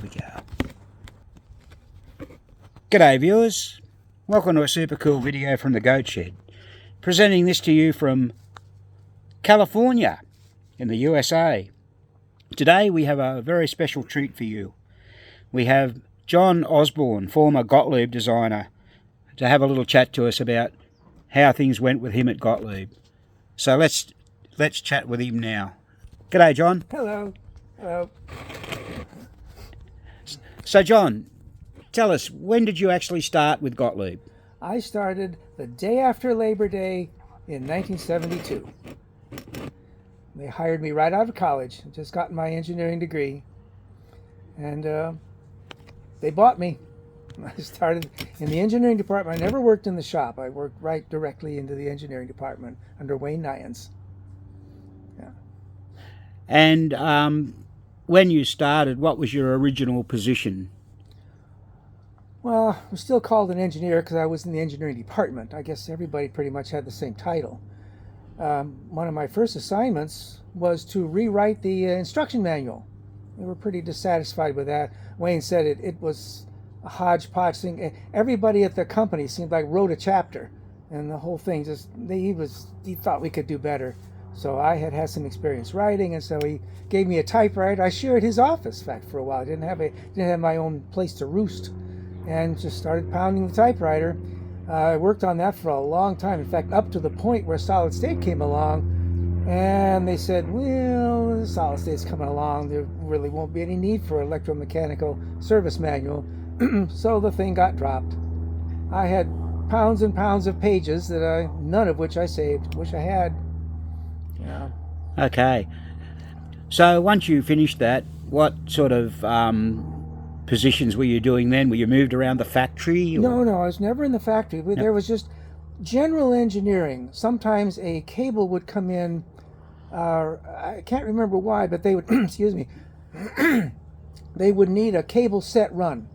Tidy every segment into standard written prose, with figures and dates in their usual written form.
we go. G'day viewers, welcome to a super cool video from the Goat Shed. Presenting this to you from California in the USA. Today we have a very special treat for you. We have John Osborne, former Gottlieb designer, to have a little chat to us about how things went with him at Gottlieb. So let's chat with him now. G'day John. Hello. Hello. So John, tell us, when did you actually start with Gottlieb? I started the day after Labor Day in 1972. They hired me right out of college. I just got my engineering degree. And they bought me. I started in the engineering department. I never worked in the shop. I worked right directly into the engineering department under Wayne Nyans. Yeah. And when you started, what was your original position? Well, I'm still called an engineer because I was in the engineering department. I guess everybody pretty much had the same title. One of my first assignments was to rewrite the instruction manual. We were pretty dissatisfied with that. Wayne said it was a hodgepodge thing. Everybody at the company seemed like wrote a chapter, and the whole thing just he thought we could do better. So I had some experience writing, and so he gave me a typewriter. I shared his office, in fact, for a while. I didn't have my own place to roost, and just started pounding the typewriter. I worked on that for a long time. In fact, up to the point where solid state came along, and they said, well, the solid state's coming along. There really won't be any need for electromechanical service manual. So the thing got dropped. I had pounds and pounds of pages none of which I saved. Wish I had. Yeah. Okay. So once you finished that, what sort of positions were you doing then? Were you moved around the factory? Or? No, I was never in the factory. But there was just general engineering. Sometimes a cable would come in. I can't remember why, but they would, excuse me, they would need a cable set run.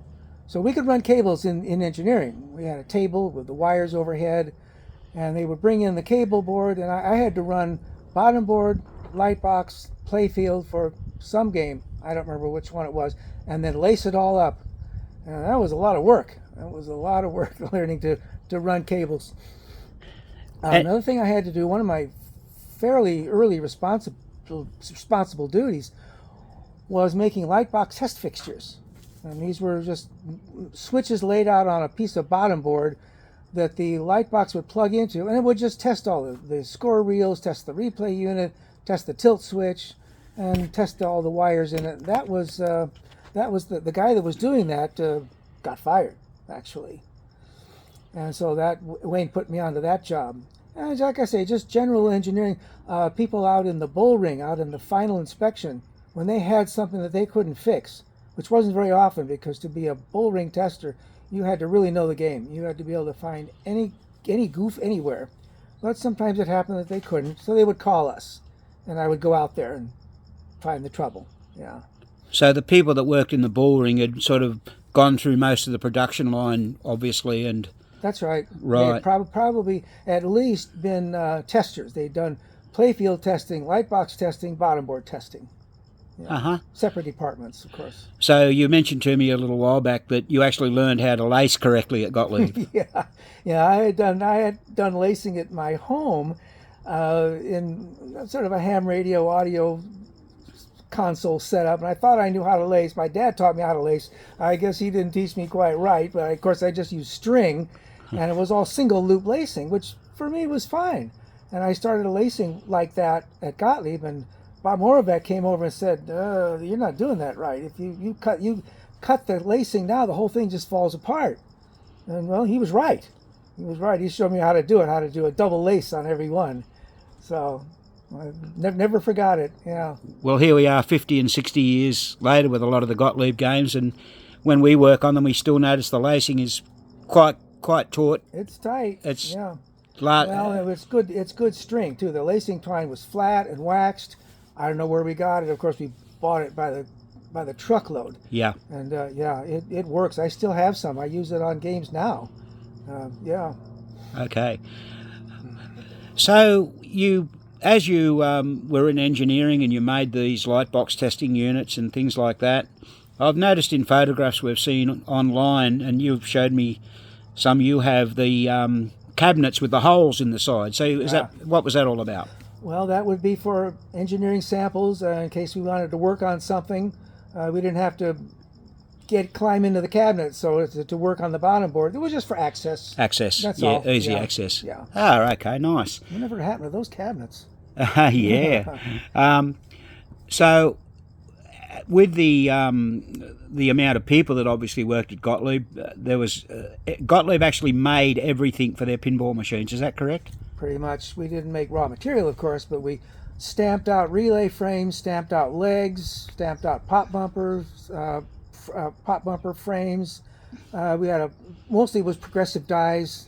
So we could run cables in engineering. We had a table with the wires overhead, and they would bring in the cable board, and I had to run bottom board, light box, Playfield for some game. I don't remember which one it was, and then lace it all up. And that was a lot of work. That was a lot of work learning to run cables. Another thing I had to do, one of my fairly early responsible duties was making light box test fixtures. And these were just switches laid out on a piece of bottom board that the light box would plug into, and it would just test all the score reels, test the replay unit, test the tilt switch, and test all the wires in it. That was the guy that was doing that got fired, actually. And so Wayne put me onto that job. And like I say, just general engineering. People out in the bull ring, out in the final inspection, when they had something that they couldn't fix, which wasn't very often, because to be a bull ring tester, you had to really know the game. You had to be able to find any goof anywhere. But sometimes it happened that they couldn't, so they would call us, and I would go out there and find the trouble. Yeah. So the people that worked in the bull ring had sort of gone through most of the production line, obviously, and... That's right. Right. They had probably at least been testers. They'd done playfield testing, light box testing, bottom board testing. Yeah. Separate departments, of course. So you mentioned to me a little while back that you actually learned how to lace correctly at Gottlieb. Yeah. I had done lacing at my home in sort of a ham radio audio console setup, and I thought I knew how to lace. My dad taught me how to lace. I guess he didn't teach me quite right, but of course I just used string, and it was all single loop lacing, which for me was fine. And I started lacing like that at Gottlieb, and Bob Moravec came over and said, you're not doing that right. If you cut the lacing now, the whole thing just falls apart. And well, he was right. He showed me how to do a double lace on every one. So I never forgot it. Yeah. Well, here we are 50 and 60 years later with a lot of the Gottlieb games, and when we work on them, we still notice the lacing is quite taut. It's tight. Yeah. Well, it's good. It's good string too. The lacing twine was flat and waxed. I don't know where we got it. Of course, we bought it by the truckload. Yeah. And it works. I still have some. I use it on games now. Yeah. Okay. So as you were in engineering and you made these light box testing units and things like that, I've noticed in photographs we've seen online, and you've showed me some, you have the cabinets with the holes in the side. So is that, what was that all about? Well, that would be for engineering samples in case we wanted to work on something. We didn't have to climb into the cabinet, so to work on the bottom board. It was just for access. Access. That's yeah, all. easy Yeah. access. Yeah. Oh, okay, nice. Whatever happened to those cabinets? Yeah. So with the amount of people that obviously worked at Gottlieb, there was Gottlieb actually made everything for their pinball machines. Is that correct? Pretty much. We didn't make raw material, of course, but we stamped out relay frames, stamped out legs, stamped out pop bumpers, pop bumper frames. We had mostly was progressive dies,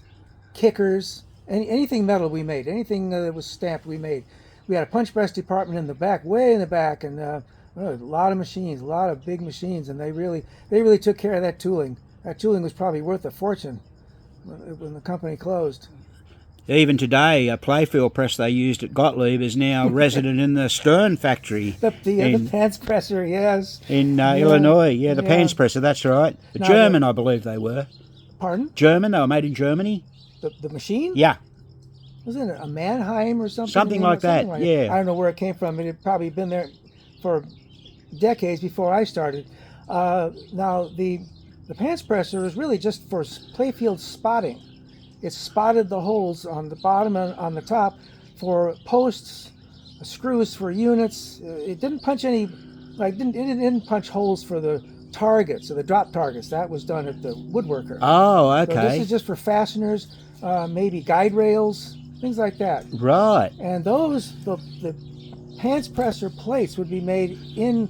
kickers, anything metal we made, anything that was stamped we made. We had a punch press department in the back, way in the back, and a lot of machines, a lot of big machines, and they really took care of that tooling. That tooling was probably worth a fortune when the company closed. Even today, a Playfield Press they used at Gottlieb is now resident in the Stern factory. The pants presser, yes. In Illinois, the pants presser, that's right. German, I believe they were. Pardon? German, they were made in Germany. The machine? Yeah. Wasn't it a Mannheim or something? Something like that, yeah. I don't know where it came from. It had probably been there for decades before I started. Now, the pants presser is really just for Playfield spotting. It spotted the holes on the bottom and on the top for posts, screws for units. It didn't punch any, it didn't punch holes for the targets or the drop targets. That was done at the woodworker. Oh, okay. So this is just for fasteners, maybe guide rails, things like that. Right. And the pants presser plates would be made in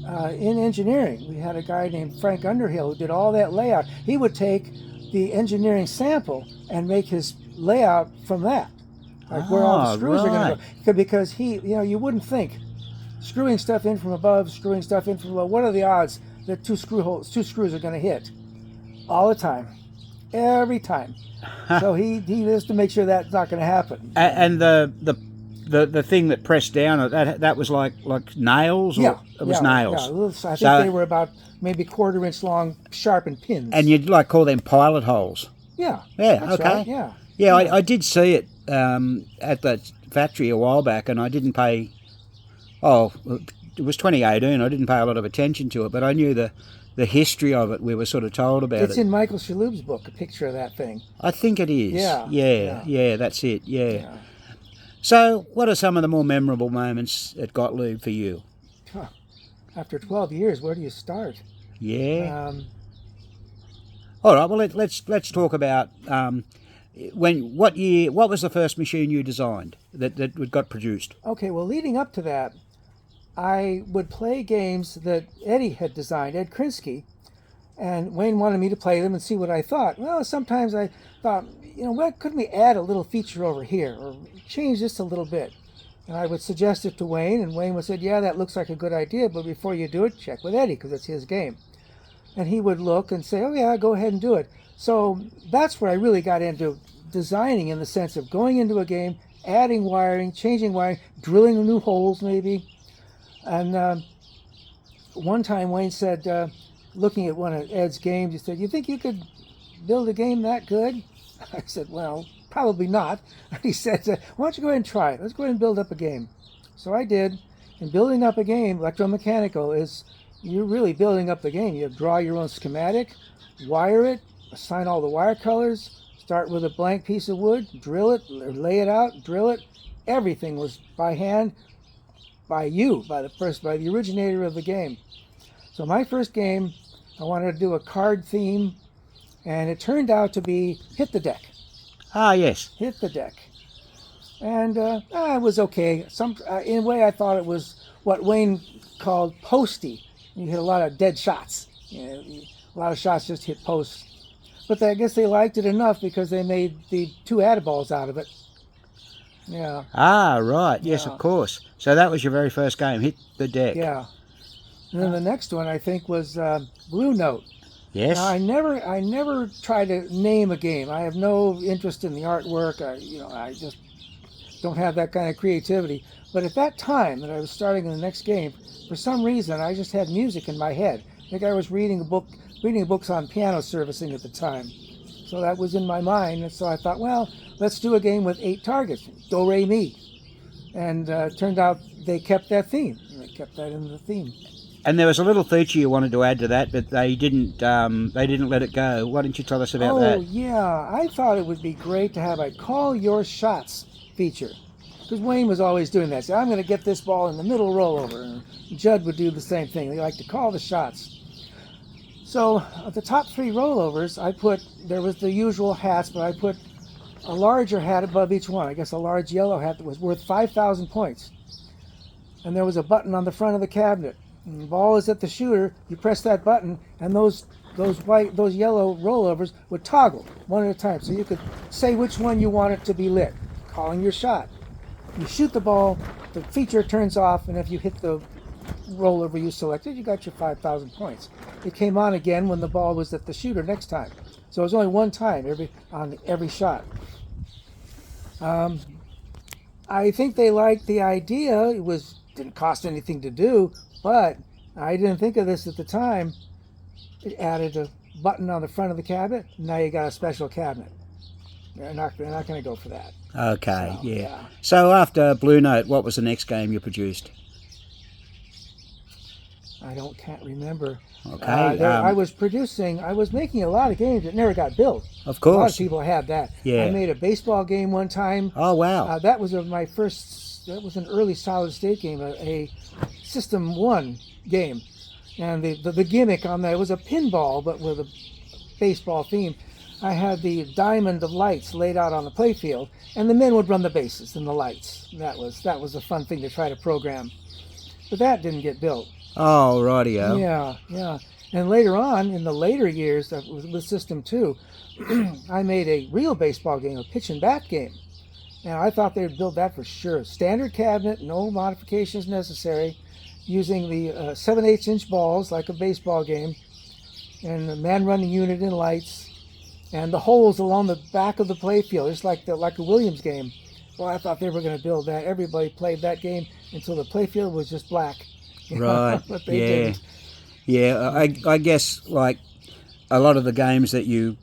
engineering. We had a guy named Frank Underhill who did all that layout. He would take the engineering sample and make his layout from that, like where all the screws are going to go. Because you wouldn't think screwing stuff in from above, screwing stuff in from below. What are the odds that two screws are going to hit? All the time, every time. So he has to make sure that's not going to happen. And the thing that pressed down, that was like nails, or it was nails. Yeah. I think they were about maybe 1/4 inch long, sharpened pins. And you'd call them pilot holes. Yeah. Yeah. That's Okay. Right, yeah. Yeah, I did see it at that factory a while back, and I didn't pay. Oh, it was 2018. I didn't pay a lot of attention to it, but I knew the history of it. We were sort of told about it. It's in Michael Shaloub's book, a picture of that thing. I think it is. Yeah, that's it. Yeah. So, what are some of the more memorable moments at Gottlieb for you? After 12 years, where do you start? Yeah. All right. Well, let's talk about what year? What was the first machine you designed that got produced? Okay. Well, leading up to that, I would play games that Eddie had designed, Ed Krinsky, and Wayne wanted me to play them and see what I thought. Well, sometimes I thought, what couldn't we add a little feature over here or change this a little bit? And I would suggest it to Wayne, and Wayne would say, yeah, that looks like a good idea, but before you do it, check with Eddie, because it's his game. And he would look and say, oh yeah, go ahead and do it. So that's where I really got into designing, in the sense of going into a game, adding wiring, changing wiring, drilling new holes maybe. And one time Wayne said, looking at one of Ed's games, he said, you think you could build a game that good? I said, well, probably not. He said, why don't you go ahead and try it? Let's go ahead and build up a game. So I did. And building up a game, electromechanical, is you're really building up the game. You draw your own schematic, wire it, assign all the wire colors, start with a blank piece of wood, drill it, lay it out, drill it. Everything was by hand, by the originator of the game. So my first game, I wanted to do a card theme, and it turned out to be Hit the Deck. Ah, yes. Hit the Deck. And it was okay. In a way, I thought it was what Wayne called posty. You hit a lot of dead shots. A lot of shots just hit posts. But I guess they liked it enough because they made the 2 add-balls out of it. Yeah. Ah, right. Yes, of course. So that was your very first game, Hit the Deck. Yeah. And then the next one, I think, was Blue Note. Yes. Now, I never try to name a game. I have no interest in the artwork. I just don't have that kind of creativity. But at that time that I was starting in the next game, for some reason, I just had music in my head. think I was reading books on piano servicing at the time. So that was in my mind, and so I thought, well, let's do a game with 8 targets, do, re, mi. And turned out they kept that theme. They kept that in the theme. And there was a little feature you wanted to add to that, but they didn't let it go. Why don't you tell us about that? Oh, yeah. I thought it would be great to have a call your shots feature. Because Wayne was always doing that. So I'm going to get this ball in the middle rollover. And Judd would do the same thing. They like to call the shots. So at the top 3 rollovers, there was the usual hats, but I put a larger hat above each one. I guess a large yellow hat that was worth 5,000 points. And there was a button on the front of the cabinet. When the ball is at the shooter, you press that button, and those yellow rollovers would toggle one at a time. So you could say which one you want it to be lit, calling your shot. You shoot the ball, the feature turns off, and if you hit the rollover you selected, you got your 5,000 points. It came on again when the ball was at the shooter next time. So it was only one time on every shot. I think they liked the idea. It didn't cost anything to do, but I didn't think of this at the time. It added a button on the front of the cabinet. Now you got a special cabinet. They're not going to go for that. Okay, So, yeah. So after Blue Note, what was the next game you produced? I can't remember. Okay. I was making a lot of games that never got built. Of course. A lot of people had that. Yeah. I made a baseball game one time. Oh, wow. That was that was an early solid state game, a System 1 game. And the gimmick on that, it was a pinball, but with a baseball theme. I had the diamond of lights laid out on the playfield, and the men would run the bases and the lights. That was a fun thing to try to program. But that didn't get built. Oh, rightio. Yeah. And later on, in the later years with System 2, I made a real baseball game, a pitch and bat game. And I thought they'd build that for sure. Standard cabinet, no modifications necessary, using the 7/8" balls like a baseball game, and a man-running unit and lights, and the holes along the back of the playfield, just like a Williams game. Well, I thought they were going to build that. Everybody played that game until the playfield was just black. Right. But they yeah. didn't. Yeah. I guess like a lot of the games that you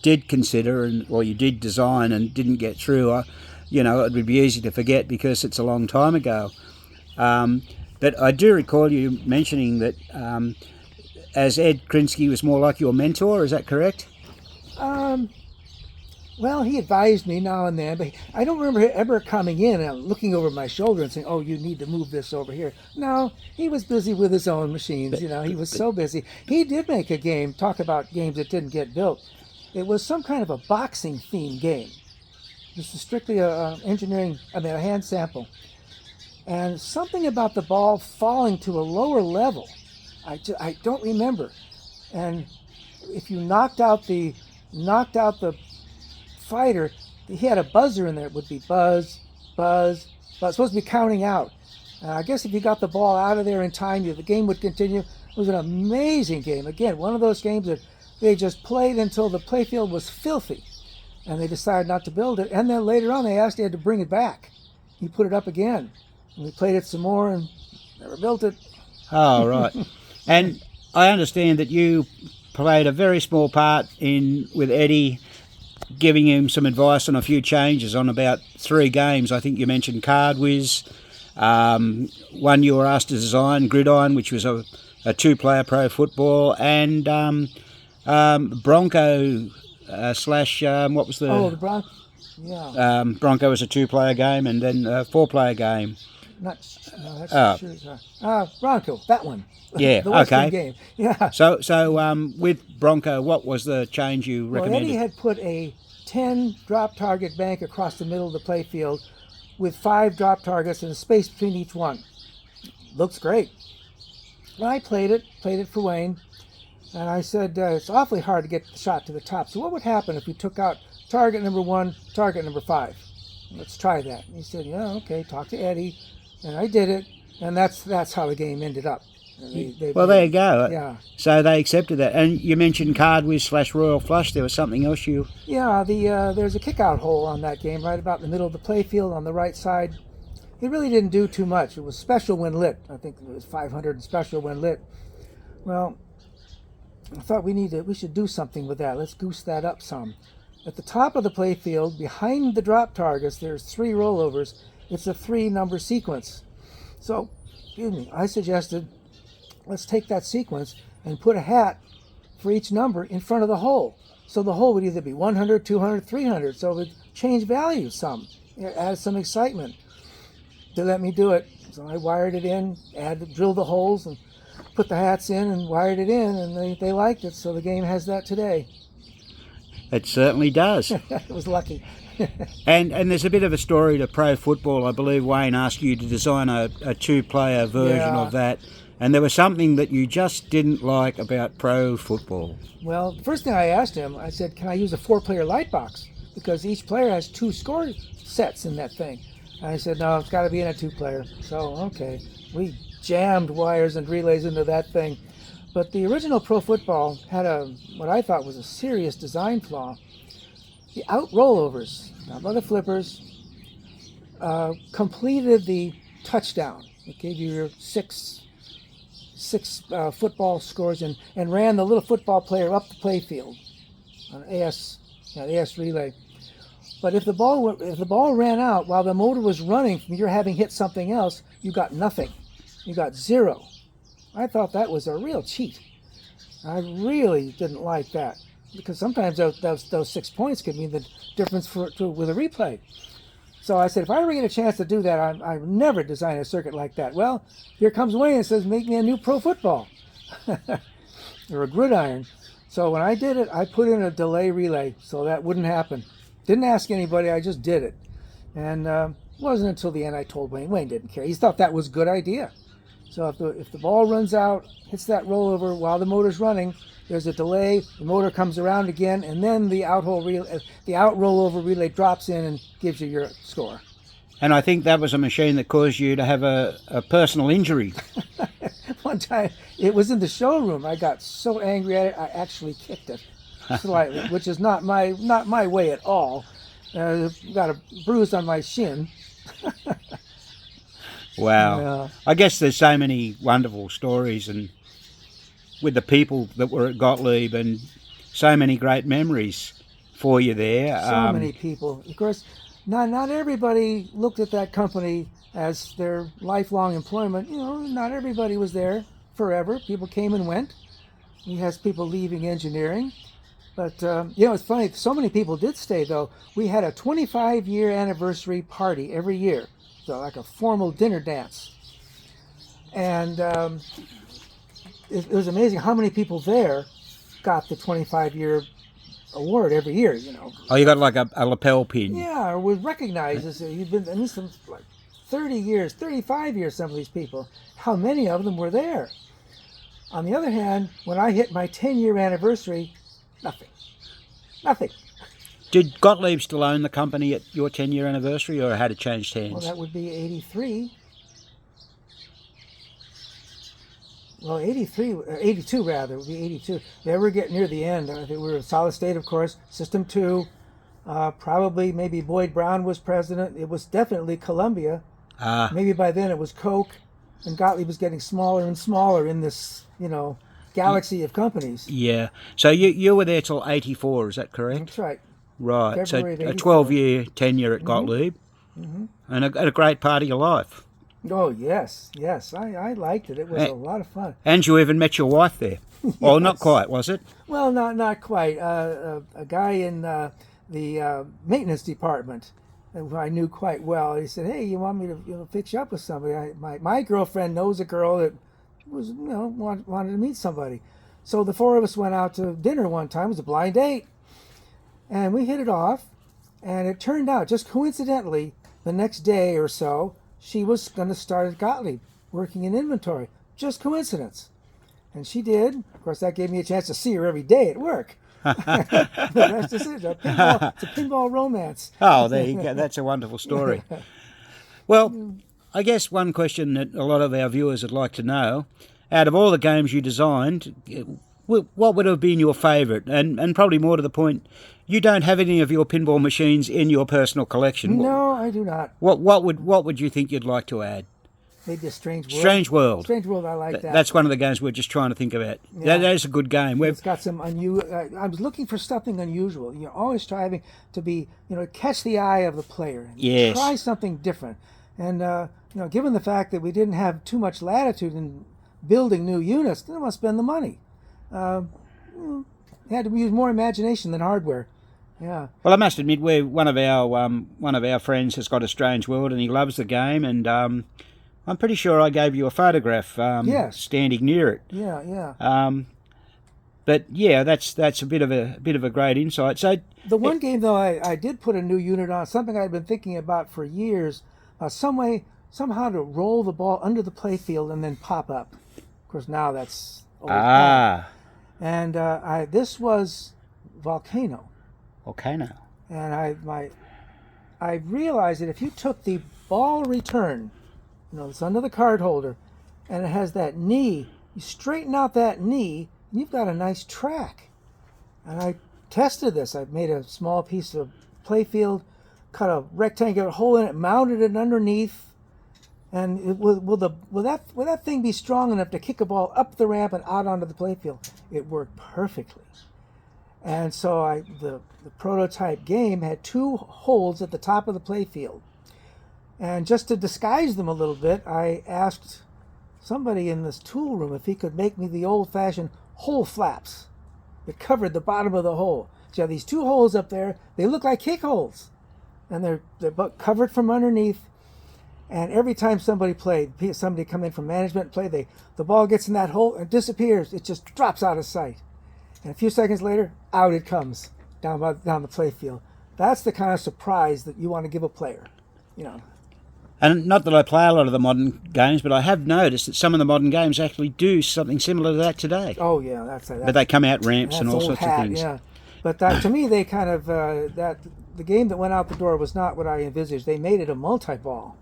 did consider or you did design and didn't get through, it would be easy to forget because it's a long time ago. But I do recall you mentioning that as Ed Krinsky was more like your mentor. Is that correct? Well, he advised me now and then, but I don't remember ever coming in and looking over my shoulder and saying, "Oh, you need to move this over here." No, he was busy with his own machines. He was so busy. He did make a game, talk about games that didn't get built. It was some kind of a boxing themed game. This is strictly a hand sample. And something about the ball falling to a lower level, I don't remember. And if you knocked out the fighter, he had a buzzer in there. It would be buzz, buzz, buzz. It's supposed to be counting out. I guess if you got the ball out of there in time, the game would continue. It was an amazing game. Again, one of those games that they just played until the playfield was filthy, and they decided not to build it. And then later on, they asked Ed to bring it back. He put it up again, and we played it some more and never built it. Oh, right. And I understand that you played a very small part with Eddie, giving him some advice on a few changes on about 3 games. I think you mentioned Card Whiz, one you were asked to design, Gridiron, which was a 2-player pro football, and Bronco slash what was the? Oh, the Bronco. Yeah. Bronco was a 2-player game, and then a 4-player game. Bronco, that one. Yeah. The Western Okay. game. Yeah. So with Bronco, what was the change you recommended? Well, Eddie had put a 10 drop target bank across the middle of the playfield with 5 drop targets and a space between each one. Looks great. Well, I played it for Wayne, and I said it's awfully hard to get the shot to the top. So what would happen if we took out target number 1, target number 5? Let's try that. And he said, yeah, okay, talk to Eddie. And I did it, and that's how the game ended up. Well, there you go. Yeah. So they accepted that. And you mentioned Card Whiz slash Royal Flush. There was something else you... Yeah, there's a kick-out hole on that game right about in the middle of the playfield on the right side. It really didn't do too much. It was special when lit. I think it was 500 special when lit. Well, I thought we should do something with that. Let's goose that up some. At the top of the playfield, behind the drop targets, there's 3 rollovers. It's a 3-number sequence. So, excuse me, I suggested let's take that sequence and put a hat for each number in front of the hole. So the hole would either be 100, 200, 300. So it would change value some, add some excitement. They let me do it. So I wired it in, drilled the holes, and put the hats in and wired it in, and they liked it. So the game has that today. It certainly does. It was lucky. And there's a bit of a story to pro football. I believe Wayne asked you to design a 2-player version of that. And there was something that you just didn't like about pro football. Well, the first thing I asked him, I said, can I use a 4-player light box? Because each player has 2 score sets in that thing. And I said, no, it's got to be in a 2-player. So, okay. We jammed wires and relays into that thing. But the original pro football had what I thought was a serious design flaw. The out rollovers, not by the flippers, completed the touchdown. It gave you your six football scores and ran the little football player up the playfield on AS relay. But if the ball ran out while the motor was running from your having hit something else, you got nothing. You got 0. I thought that was a real cheat. I really didn't like that, because sometimes those 6 points could mean the difference with a replay. So I said, if I ever get a chance to do that, I would never design a circuit like that. Well, here comes Wayne and says, make me a new pro football. Or a gridiron. So when I did it, I put in a delay relay so that wouldn't happen. Didn't ask anybody, I just did it. And it wasn't until the end I told Wayne. Wayne didn't care. He thought that was a good idea. So if the ball runs out, hits that rollover while the motor's running, there's a delay, the motor comes around again, and then the out rollover relay drops in and gives you your score. And I think that was a machine that caused you to have a personal injury. One time, it was in the showroom. I got so angry at it, I actually kicked it slightly, which is not my way at all. Got a bruise on my shin. Wow. Yeah. I guess there's so many wonderful stories and with the people that were at Gottlieb, and so many great memories for you there. So many people. Of course, not everybody looked at that company as their lifelong employment. You know, not everybody was there forever. People came and went. He has people leaving engineering. But, it's funny. So many people did stay, though. We had a 25-year anniversary party every year. So like a formal dinner dance. And it was amazing how many people there got the 25-year award every year, you know. Oh, you got like a lapel pin. Yeah, or was recognized as you've been, at least like 30 years, 35 years, some of these people. How many of them were there? On the other hand, when I hit my 10-year anniversary, nothing. Did Gottlieb still own the company at your 10-year anniversary, or had it changed hands? Well, that would be 83. Well, 82 rather, it would be 82. They were getting near the end. I think we were Solid State, of course, System 2. Probably maybe Boyd Brown was president. It was definitely Columbia. Maybe by then it was Coke, and Gottlieb was getting smaller and smaller in this, galaxy of companies. Yeah. So you were there till 84, is that correct? That's right. Right. February So of a 12-year tenure at Gottlieb, and a great part of your life. Oh, yes. I liked it. It was a lot of fun. And you even met your wife there. Yes. Well, not quite, was it? Well, not quite. A guy in the maintenance department who I knew quite well, he said, hey, you want me to fix you up with somebody? My girlfriend knows a girl that was, wanted to meet somebody. So the 4 of us went out to dinner one time. It was a blind date. And we hit it off. And it turned out, just coincidentally, the next day or so, she was going to start at Gottlieb, working in inventory. Just coincidence. And she did. Of course, that gave me a chance to see her every day at work. The rest is it. It's a pinball romance. Oh, there you go. That's a wonderful story. Well, I guess one question that a lot of our viewers would like to know, out of all the games you designed, what would have been your favourite? And probably more to the point, you don't have any of your pinball machines in your personal collection. No, I do not. What would you think you'd like to add? maybe a Strange World. Strange World. Strange World, I like that. That's one of the games we're just trying to think about. Yeah. That is a good game. It's got some I was looking for something unusual. You're always striving to be, catch the eye of the player. Yes. Try something different. And, given the fact that we didn't have too much latitude in building new units, didn't want to spend the money. You had to use more imagination than hardware. Yeah. Well, I must admit, one of our friends has got a Strange World, and he loves the game. And I'm pretty sure I gave you a photograph Yes. standing near it. Yeah. But yeah, that's a bit of a great insight. So the one game though, I did put a new unit on, something I've been thinking about for years, somehow to roll the ball under the playfield and then pop up. Of course, now that's old hat. And this was Volcano. And I realized that if you took the ball return, it's under the card holder, and it has that knee, you straighten out that knee, and you've got a nice track. And I tested this. I made a small piece of playfield, cut a rectangular hole in it, mounted it underneath, and will that thing be strong enough to kick a ball up the ramp and out onto the playfield? It worked perfectly. And so the prototype game had 2 holes at the top of the playfield. And just to disguise them a little bit, I asked somebody in this tool room if he could make me the old-fashioned hole flaps that covered the bottom of the hole. So you have these 2 holes up there. They look like kick holes. And they're covered from underneath. And every time somebody come in from management and play, the ball gets in that hole and disappears. It just drops out of sight. And a few seconds later, out it comes down the playfield. That's the kind of surprise that you want to give a player, And not that I play a lot of the modern games, but I have noticed that some of the modern games actually do something similar to that today. Oh yeah, that's but they come out ramps and all sorts of things. Yeah, but to me, they kind of the game that went out the door was not what I envisaged. They made it a multiball,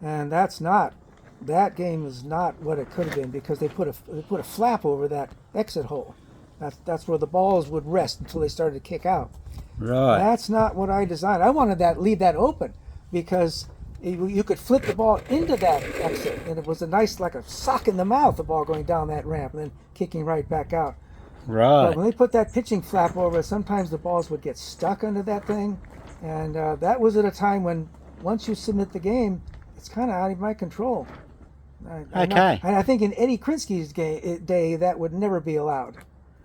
and that game is not what it could have been, because they put a flap over that exit hole. That's where the balls would rest until they started to kick out. Right. That's not what I designed. I wanted leave that open, because you could flip the ball into that exit, and it was like a sock in the mouth, the ball going down that ramp and then kicking right back out. Right. But when they put that pitching flap over it, sometimes the balls would get stuck under that thing, and that was at a time when, once you submit the game, it's kind of out of my control. Okay. And I think in Eddie Krinsky's day, that would never be allowed.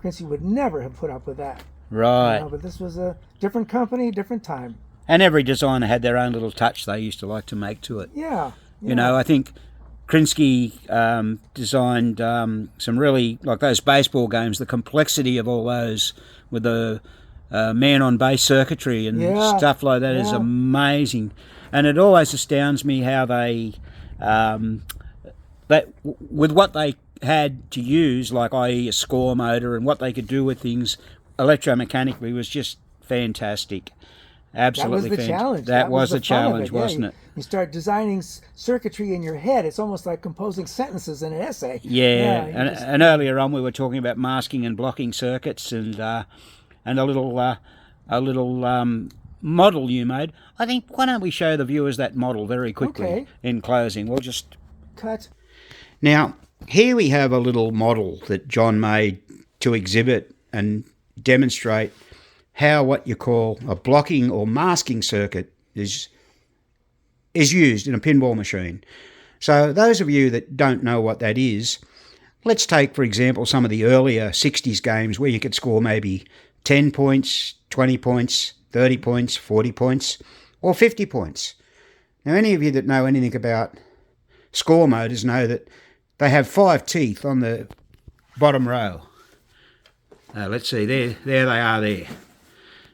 Krinsky would never have put up with that. Right. But this was a different company, different time. And every designer had their own little touch they used to like to make to it. Yeah. I think Krinsky designed some really, like those baseball games, the complexity of all those with the man on base circuitry and stuff like that is amazing. And it always astounds me how they, with what they had to use, like i.e. a score motor, and what they could do with things electromechanically was just fantastic. Absolutely fantastic. Challenge. That was the challenge, wasn't it? You start designing circuitry in your head. It's almost like composing sentences in an essay. Yeah, and earlier on we were talking about masking and blocking circuits, and a little model you made. I think, why don't we show the viewers that model very quickly in closing? We'll just cut. Now, here we have a little model that John made to exhibit and demonstrate how what you call a blocking or masking circuit is used in a pinball machine. So those of you that don't know what that is, let's take, for example, some of the earlier 60s games where you could score maybe 10 points, 20 points, 30 points, 40 points, or 50 points. Now, any of you that know anything about score motors know that they have 5 teeth on the bottom row. Let's see, there they are there.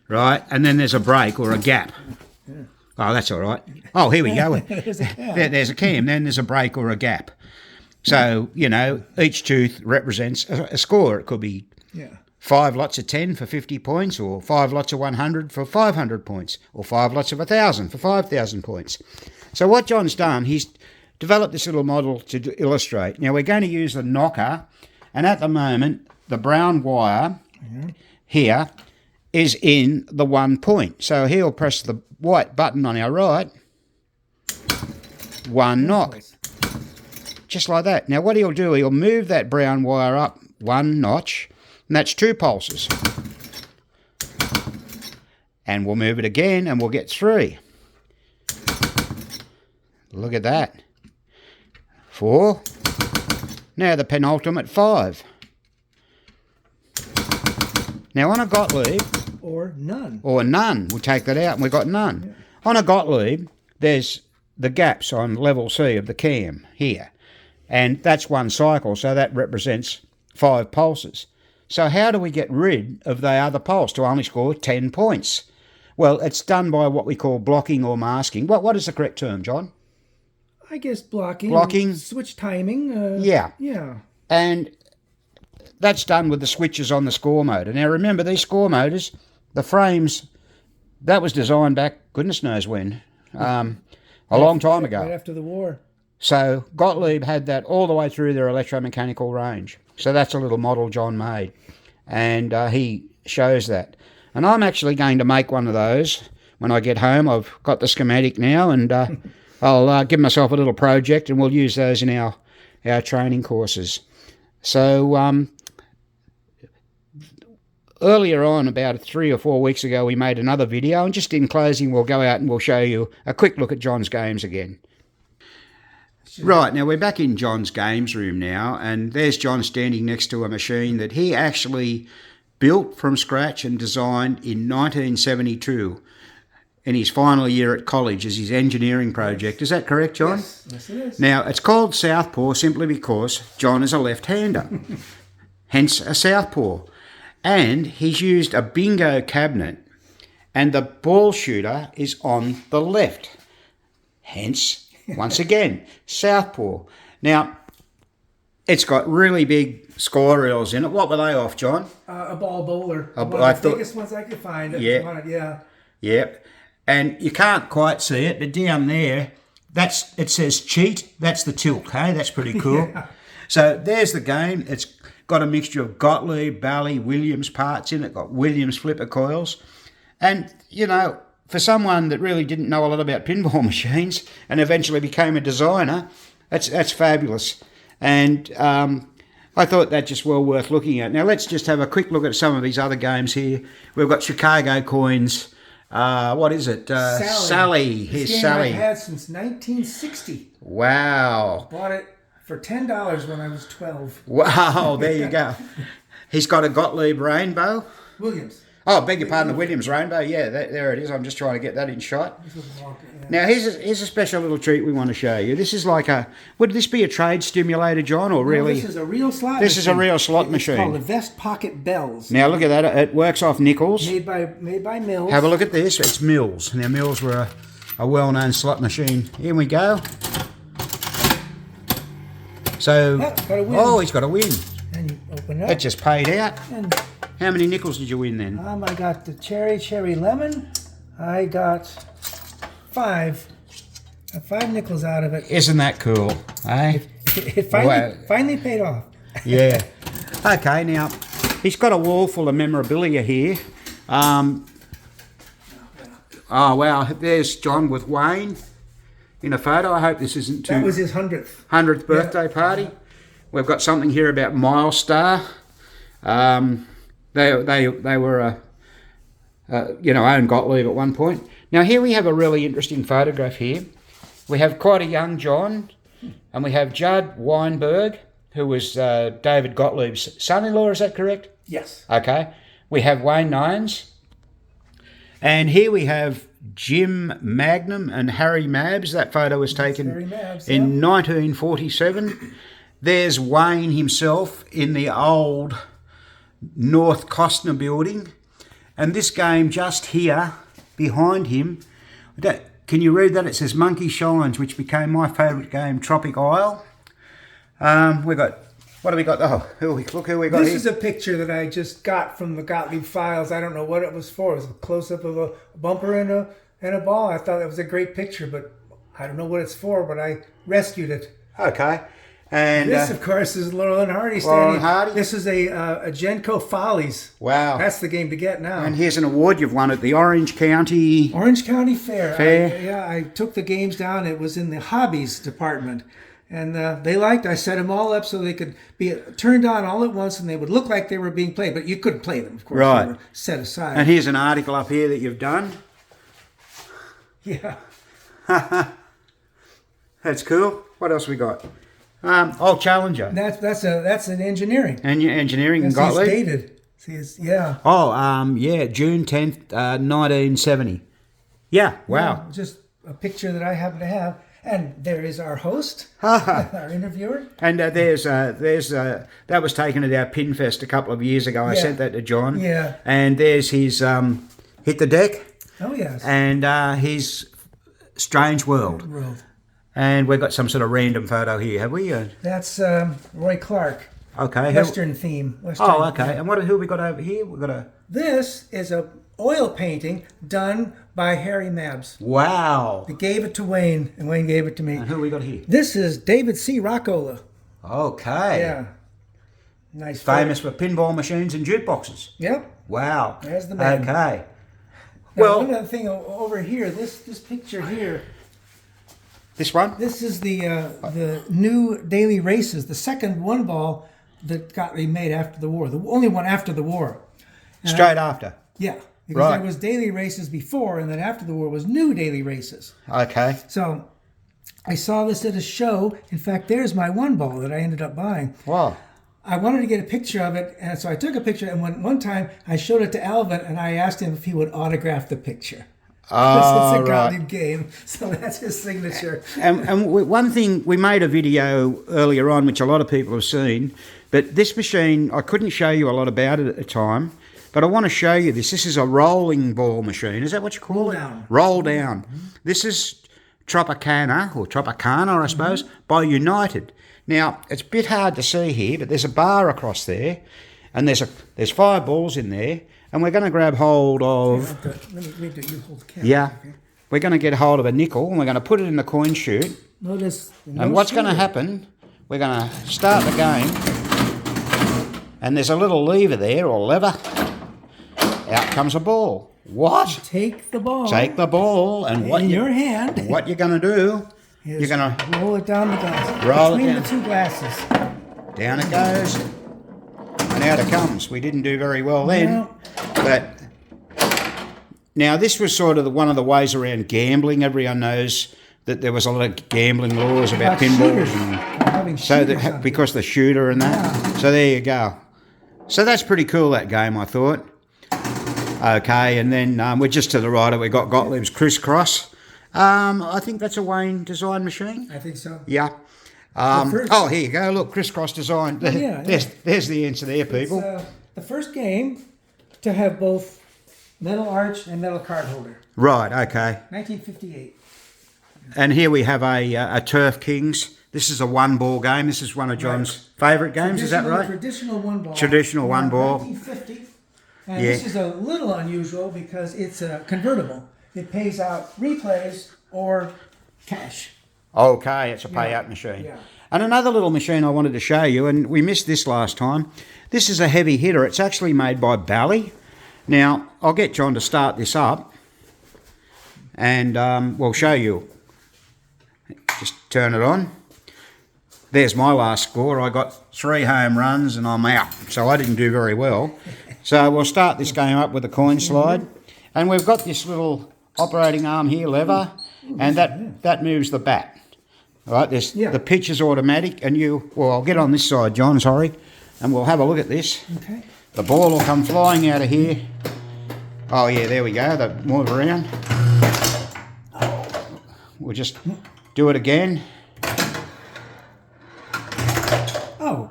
Right, and then there's a break or a gap. Oh, that's all right. Oh, here we go. There's a cam. There's a cam, then there's a break or a gap. So, each tooth represents a score. It could be 5 lots of 10 for 50 points, or 5 lots of 100 for 500 points, or 5 lots of 1,000 for 5,000 points. So what John's done, he's developed this little model to illustrate. Now, we're going to use the knocker, and at the moment, the brown wire here is in the 1 point. So he'll press the white button on our right, 1 knock. just like that. Now what he'll do, he'll move that brown wire up 1 notch, and that's 2 pulses. And we'll move it again, and we'll get 3. Look at that. 4. Now the penultimate 5. Now on a Gottlieb... Or none. Or none. We'll take that out, and we've got none. Yeah. On a Gottlieb, there's the gaps on level C of the cam here. And that's 1 cycle, so that represents 5 pulses. So how do we get rid of the other pulse to only score 10 points? Well, it's done by what we call blocking or masking. What is the correct term, John? I guess blocking. Blocking. Switch timing. Yeah. Yeah. And that's done with the switches on the score motor. Now remember, these score motors, the frames, that was designed back goodness knows when, a long time ago. Right after the war. So Gottlieb had that all the way through their electromechanical range. So that's a little model John made. And he shows that. And I'm actually going to make one of those when I get home. I've got the schematic now, and I'll give myself a little project, and we'll use those in our training courses. So earlier on, about 3 or 4 weeks ago, we made another video, and just in closing, we'll go out and we'll show you a quick look at John's games again. Right, now we're back in John's games room now, and there's John standing next to a machine that he actually built from scratch and designed in 1972 in his final year at college as his engineering project. Is that correct, John? Yes, it is. Now, it's called Southpaw simply because John is a left-hander, hence a Southpaw. And he's used a bingo cabinet, and the ball shooter is on the left, hence, once again, Southpaw. Now, it's got really big score reels in it. What were they off, John? A ball bowler. One of the biggest ones I could find. Yeah. Yeah. Yep. And you can't quite see it, but down there, it says cheat. That's the tilt, hey? That's pretty cool. Yeah. So there's the game. It's got a mixture of Gottlieb, Bally, Williams parts in it. Got Williams flipper coils. And, you know, for someone that really didn't know a lot about pinball machines and eventually became a designer, that's fabulous. And I thought that just well worth looking at. Now let's just have a quick look at some of these other games here. We've got Chicago coins. What is it? Sally. Here's this game Sally. I've had since 1960. Wow. Bought it for $10 when I was 12. Wow, there you go. He's got a Gottlieb Rainbow. Williams. Oh, beg your pardon, the Williams Rainbow. Yeah, there it is. I'm just trying to get that in shot. Now, here's a special little treat we want to show you. This is like would this be a trade stimulator, John, or really? No, this is a real slot machine. This is a real slot machine. It's called a Vest Pocket Bells. Now, look at that. It works off nickels. Made by Mills. Have a look at this. It's Mills. Now, Mills were a well-known slot machine. Here we go. So, he's got a win. And you open it up. It just paid out. And how many nickels did you win then? I got the cherry lemon. I got 5. Got 5 nickels out of it. Isn't that cool? Eh? It finally paid off. Yeah. Okay, now, he's got a wall full of memorabilia here. Oh, wow. There's John with Wayne in a photo. I hope this isn't too... That was his 100th birthday party. We've got something here about Milestar. They were, owned Gottlieb at one point. Now here we have a really interesting photograph here. We have quite a young John, and we have Judd Weinberg, who was David Gottlieb's son-in-law. Is that correct? Yes. Okay. We have Wayne Nines, and here we have Jim Magnum and Harry Mabs. That photo was taken in 1947. There's Wayne himself in the old North Costner building, and this game just here behind him, can you read that? It says Monkey Shines, which became my favourite game, Tropic Isle. What do we got? Oh, look who we got This here. is a picture that I just got from the Gottlieb files. I don't know what it was for. It was a close-up of a bumper and a ball. I thought that was a great picture, but I don't know what it's for, but I rescued it. Okay. And this, of course, is Laurel and Hardy Laurel and Hardy. This is a Genco Follies. Wow. That's the game to get now. And here's an award you've won at the Orange County Fair. I took the games down. It was in the hobbies department. And they liked. I set them all up so they could be turned on all at once, and they would look like they were being played, but you couldn't play them, of course. Right. They were set aside. And here's an article up here that you've done. Yeah. That's cool. What else we got? Challenger. That's an engineering. And your engineering in It's Gottlieb? dated. See, yeah. June 10th, 1970. Yeah, wow. Yeah, just a picture that I happen to have. And there is our host, our interviewer. And that was taken at our Pinfest a couple of years ago. I sent that to John. Yeah. And there's his Hit the Deck. Oh, yes. And his Strange World. And we've got some sort of random photo here, have we? That's Roy Clark. Okay. Western theme. Okay. And who have we got over here? We've got a... This is a oil painting done by Harry Mabs. Wow. He gave it to Wayne, and Wayne gave it to me. And who we got here? This is David C. Rockola. Okay. Yeah. Nice. Famous for pinball machines and jukeboxes. Yep. Wow. There's the man. Okay. Well, one other thing over here, this picture here. This one? This is the new daily races, the second one ball that got remade after the war, the only one after the war. And Straight after. Yeah. Because there was daily races before, and then after the war was new daily races. Okay. So I saw this at a show. In fact, there's my one ball that I ended up buying. Wow. I wanted to get a picture of it, and so I took a picture, and one time I showed it to Alvin, and I asked him if he would autograph the picture. Oh, it's a right. Gottlieb game, so that's his signature. And one thing, we made a video earlier on, which a lot of people have seen, but this machine, I couldn't show you a lot about it at the time, but I want to show you this. This is a rolling ball machine. Is that what you call it? Down. Roll down. This is Tropicana, I suppose, by United. Now, it's a bit hard to see here, but there's a bar across there, and there's 5 balls in there, and we're going to grab hold of... Let me do you hold the camera. Yeah. Okay. We're going to get hold of a nickel, and we're going to put it in the coin chute. Notice. And what's going to happen, we're going to start the game, and there's a little lever there, or lever. Out comes a ball. What? Take the ball. Take the ball, and in your hand. What you're going to do, you're going to... roll it down the glass. Roll it between down. the two glasses. Down it goes, and out it comes. We didn't do very well then, No. but... Now, this was sort of one of the ways around gambling. Everyone knows that there was a lot of gambling laws about pinballs. Because the shooter and that. Yeah. So there you go. So that's pretty cool, that game, I thought. Okay, and then we're just to the right. We've got Gottlieb's Crisscross. I think that's a Wayne design machine. I think so. Yeah. Here you go. Look, Crisscross design. There's the answer there, people. It's the first game to have both metal arch and metal card holder. Right, okay. 1958. And here we have a Turf Kings. This is a one-ball game. This is one of John's favourite games, is that right? Traditional one ball. Traditional one ball. 1950. And this is a little unusual because it's convertible. It pays out replays or cash. Okay, it's a payout machine. Yeah. And another little machine I wanted to show you, and we missed this last time. This is a heavy hitter. It's actually made by Bally. Now, I'll get John to start this up, and we'll show you. Just turn it on. There's my last score. I got 3 home runs, and I'm out. So I didn't do very well. So we'll start this game up with a coin slide. And we've got this little operating arm here, lever, and that moves the bat. All right, the pitch is automatic, and I'll get on this side, John, sorry, and we'll have a look at this. Okay. The ball will come flying out of here. Oh, yeah, there we go. The move around. We'll just do it again. Oh.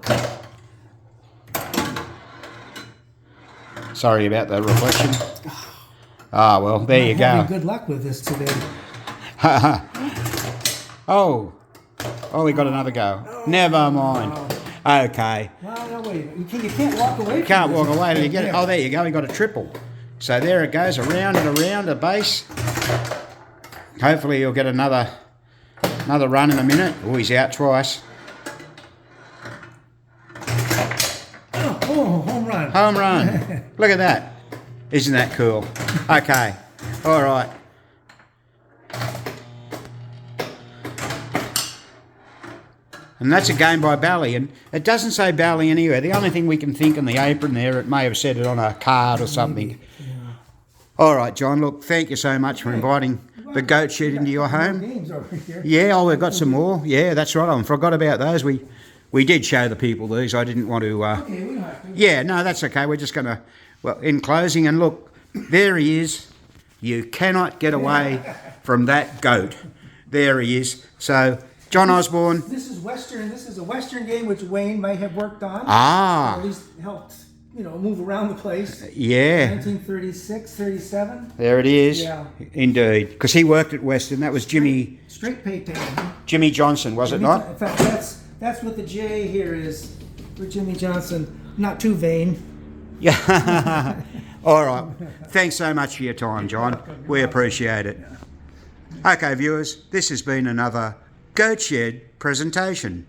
Sorry about the reflection. Ah, well, there you go. Having good luck with this today. Oh, we got another go. Never mind. Okay. Well, no, wait. You can't walk away from Can't this. walk away till you get it. Oh, there you go. We got a triple. So there it goes, around and around the base. Hopefully you'll get another run in a minute. Oh, he's out twice. Oh, home run. Home run. Look at that. Isn't that cool? Okay. All right. And that's a game by Bally, and it doesn't say Bally anywhere. The only thing we can think on the apron there, it may have said it on a card or something. Maybe, yeah. All right, John, look, thank you so much for inviting the Goat Shed into your home. Games over here. Yeah, oh, we've got some more. Yeah, that's right. I forgot about those. We did show the people these. I didn't want to... Okay, we don't have to. Yeah, no, that's okay. We're just going to... Well, in closing, and look, there he is. You cannot get away from that goat. There he is. So, John Osborne. This is Western. This is a Western game which Wayne might have worked on. Ah. Or at least helped, move around the place. Yeah. 1936, 37. There it is. Yeah. Indeed. Because he worked at Western. That was Jimmy Straight pay table. Jimmy Johnson, was it not? In fact, that's what the J here is for Jimmy Johnson. Not too vain. Yeah. All right. Thanks so much for your time, John. We appreciate it. Okay, viewers, this has been another Goat Shed presentation.